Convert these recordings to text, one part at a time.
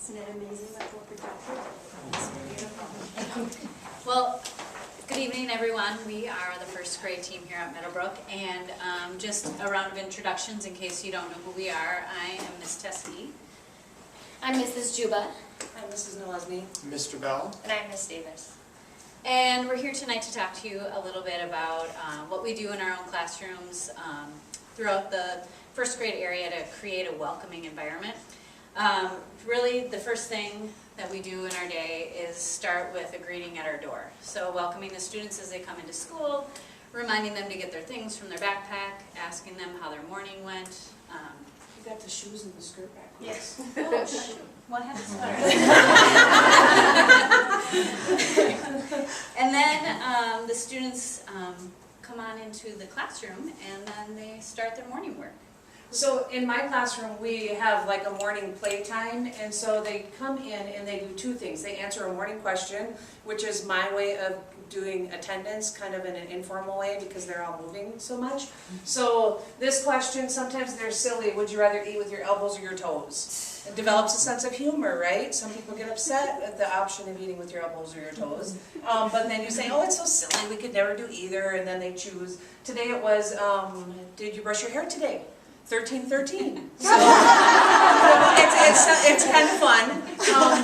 Isn't it amazing what we're projected? Well, good evening, everyone. We are the first grade team here at Meadowbrook, and just a round of introductions in case you don't know who we are. I am Miss Teskey. I'm Mrs. Juba. I'm Mrs. Nolesny. Mr. Bell. And I'm Miss Davis. And we're here tonight to talk to you a little bit about what we do in our own classrooms throughout the first grade area to create a welcoming environment. Really, the first thing that we do in our day is start with a greeting at our door. So welcoming the students as they come into school, reminding them to get their things from their backpack, asking them how their morning went. You got the shoes and the skirt back. Yes. Oh, shoot. What happened? And then the students come on into the classroom and then they start their morning work. So in my classroom, we have like a morning playtime, and so they come in and they do two things. They answer a morning question, which is my way of doing attendance, kind of in an informal way because they're all moving so much. So this question, sometimes they're silly. Would you rather eat with your elbows or your toes? It develops a sense of humor, right? Some people get upset at the option of eating with your elbows or your toes. But then you say, oh, it's so silly, we could never do either, and then they choose. Today it was, did you brush your hair today? 1313. So it's kind of fun.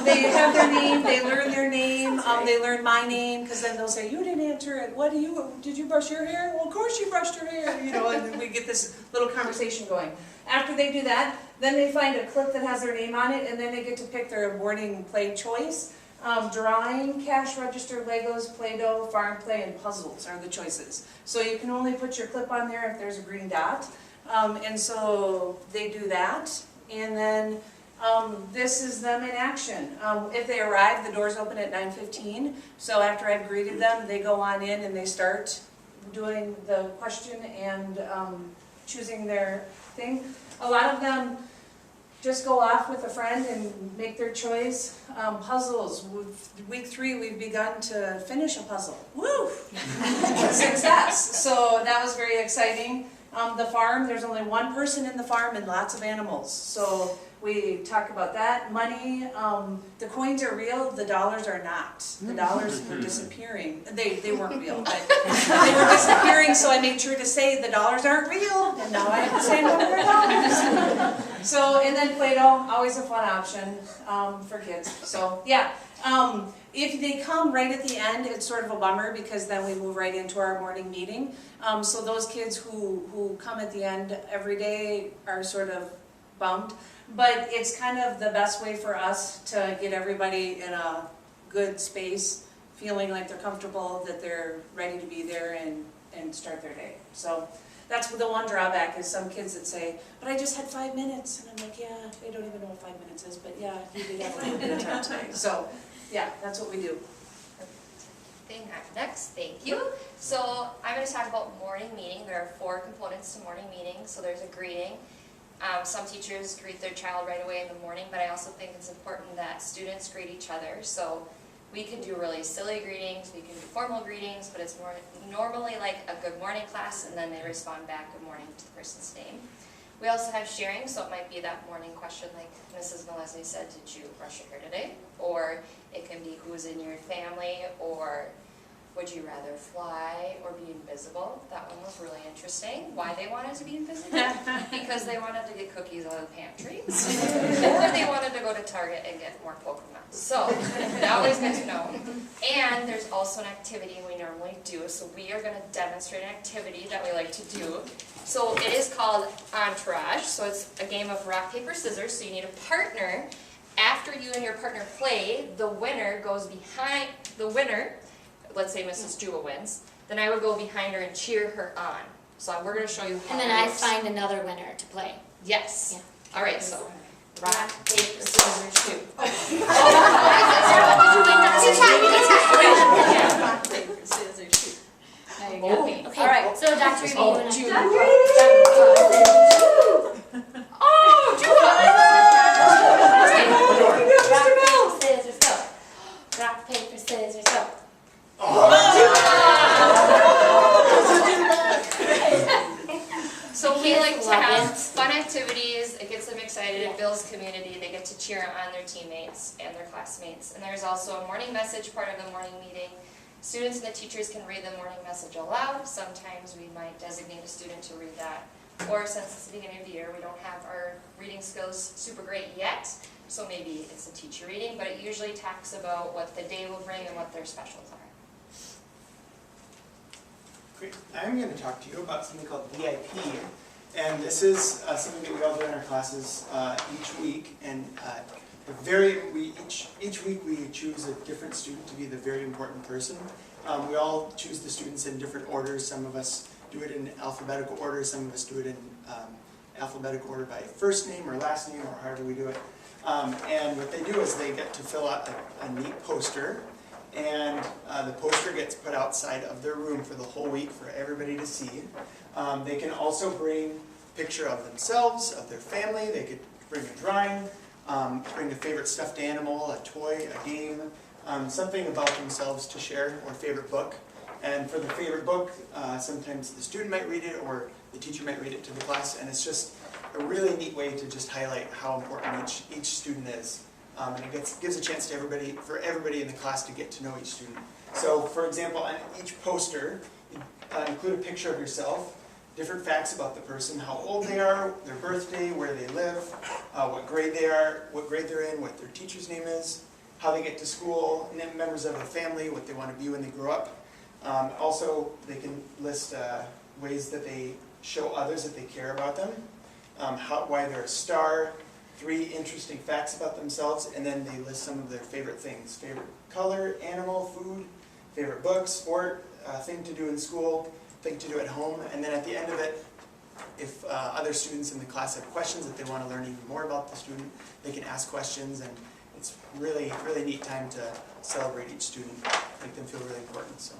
They have their name, they learn their name, they learn my name, because then they'll say, you didn't answer it. Did you brush your hair? Well, of course you brushed your hair. You know, and then we get this little conversation going. After they do that, then they find a clip that has their name on it, and then they get to pick their morning play choice. Drawing, cash register, Legos, Play-Doh, farm play, and puzzles are the choices. So you can only put your clip on there if there's a green dot. And so they do that, and then this is them in action. If they arrive, the doors open at 9:15, so after I've greeted them, they go on in and they start doing the question and choosing their thing. A lot of them just go off with a friend and make their choice. Puzzles, week 3 we've begun to finish a puzzle. Woo! Success! So that was very exciting. The farm, there's only one person in the farm and lots of animals. So we talk about that. Money, the coins are real, the dollars are not. The dollars were disappearing. They weren't real, but they were disappearing, so I made sure to say the dollars aren't real, and now I have the same number of dollars. So, and then Play-Doh, always a fun option for kids. So, yeah. If they come right at the end, it's sort of a bummer because then we move right into our morning meeting. So those kids who come at the end every day are sort of bummed. But it's kind of the best way for us to get everybody in a good space, feeling like they're comfortable, that they're ready to be there and start their day. So that's the one drawback is some kids that say, but I just had 5 minutes. And I'm like, yeah, they don't even know what 5 minutes is, but yeah, you did have a little bit of time today. So yeah, that's what we do. Next, thank you. So I'm going to talk about morning meeting. There are 4 components to morning meeting. So there's a greeting. Some teachers greet their child right away in the morning, but I also think it's important that students greet each other. So we can do really silly greetings, we can do formal greetings, but it's more normally like a good morning class, and then they respond back good morning to the person's name. We also have sharing, so it might be that morning question like Mrs. Nolesny said, did you brush your hair today? Or it can be who's in your family, or would you rather fly or be invisible? That one was really interesting. Why they wanted to be invisible? Because they wanted to get cookies out of the pantry. Or they wanted to go to Target and get more Pokemon. So, that was good to know. And there's also an activity we normally do. So we are going to demonstrate an activity that we like to do. So it is called Entourage. So it's a game of rock, paper, scissors. So you need a partner. After you and your partner play, the winner goes behind the winner. Let's say Mrs. Juba wins, then I would go behind her and cheer her on. So we're going to show you how And then it I works. find another winner to play. Yes. Yeah. All right, so rock, paper, scissors, shoot. Did you win that? Yeah. Rock, paper, scissors, shoot. Now you Oh. got me. Okay, All right. so Dr. Reed, you and I. Oh, Juba! Rock, paper, scissors, go. Rock, paper, scissors, go. So we like to have Fun activities, it gets them excited, Yeah. it builds community, they get to cheer on their teammates and their classmates. And there's also a morning message part of the morning meeting. Students and the teachers can read the morning message aloud. Sometimes we might designate a student to read that. Or since it's the beginning of the year, we don't have our reading skills super great yet, so maybe it's a teacher reading, but it usually talks about what the day will bring and what their specials are. Great. I'm going to talk to you about something called VIP, and this is something that we all do in our classes each week. And each week we choose a different student to be the very important person. We all choose the students in different orders. Some of us do it in alphabetical order. Some of us do it in alphabetical order by first name or last name, or however we do it. And what they do is they get to fill out a neat poster. And the poster gets put outside of their room for the whole week for everybody to see. They can also bring a picture of themselves, of their family. They could bring a drawing, bring a favorite stuffed animal, a toy, a game, something about themselves to share, or favorite book. And for the favorite book, sometimes the student might read it or the teacher might read it to the class. And it's just a really neat way to just highlight how important each student is. And it gives a chance to everybody in the class to get to know each student. So, for example, on each poster, include a picture of yourself, different facts about the person, how old they are, their birthday, where they live, what grade they are, what grade they're in, what their teacher's name is, how they get to school, and then members of the family, what they want to be when they grow up. Also, they can list ways that they show others that they care about them, why they're a star, 3 interesting facts about themselves, and then they list some of their favorite things. Favorite color, animal, food, favorite book, sport, thing to do in school, thing to do at home. And then at the end of it, if other students in the class have questions, if they want to learn even more about the student, they can ask questions. And it's really, really neat time to celebrate each student, make them feel really important. So.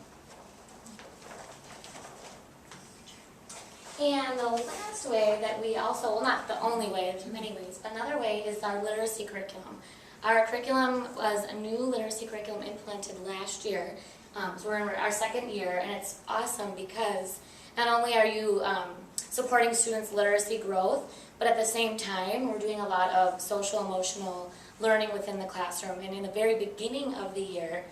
And the last way that we also, well, not the only way, there's many ways, but another way is our literacy curriculum. Our curriculum was a new literacy curriculum implemented last year. So we're in our second year, and it's awesome because not only are you supporting students' literacy growth, but at the same time, we're doing a lot of social emotional learning within the classroom. And in the very beginning of the year,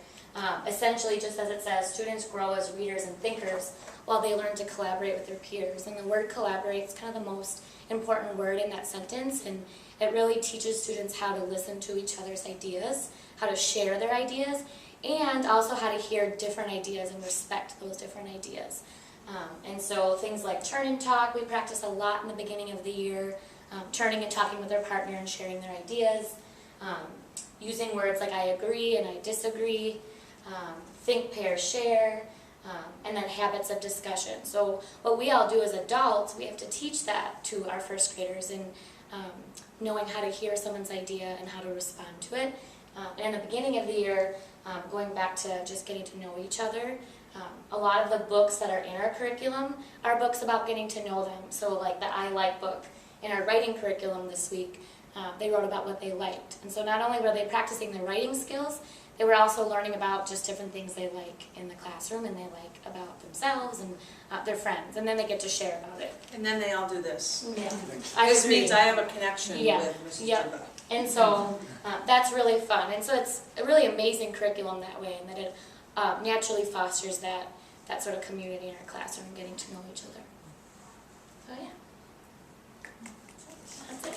essentially, just as it says, students grow as readers and thinkers while they learn to collaborate with their peers. And the word collaborate is kind of the most important word in that sentence, and it really teaches students how to listen to each other's ideas, how to share their ideas, and also how to hear different ideas and respect those different ideas. And so things like turn and talk, we practice a lot in the beginning of the year, turning and talking with their partner and sharing their ideas, using words like I agree and I disagree, think, pair, share, and then habits of discussion. So what we all do as adults, we have to teach that to our first graders, and knowing how to hear someone's idea and how to respond to it. And in the beginning of the year, going back to just getting to know each other, a lot of the books that are in our curriculum are books about getting to know them. So like the I Like book in our writing curriculum this week, they wrote about what they liked. And so not only were they practicing their writing skills, they were also learning about just different things they like in the classroom and they like about themselves and their friends. And then they get to share about it. And then they all do this. Yeah. This means I have a connection Yeah. with Mrs. Yep. Turbo. And so that's really fun. And so it's a really amazing curriculum that way, and that it naturally fosters that sort of community in our classroom, getting to know each other. So yeah. That's it.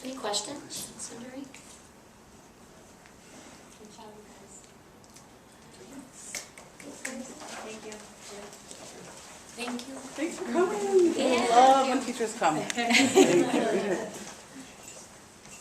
Any questions? Sundari? Good job, you guys. Thank you. Thank you. Thanks for coming. Yeah. Love when teachers come.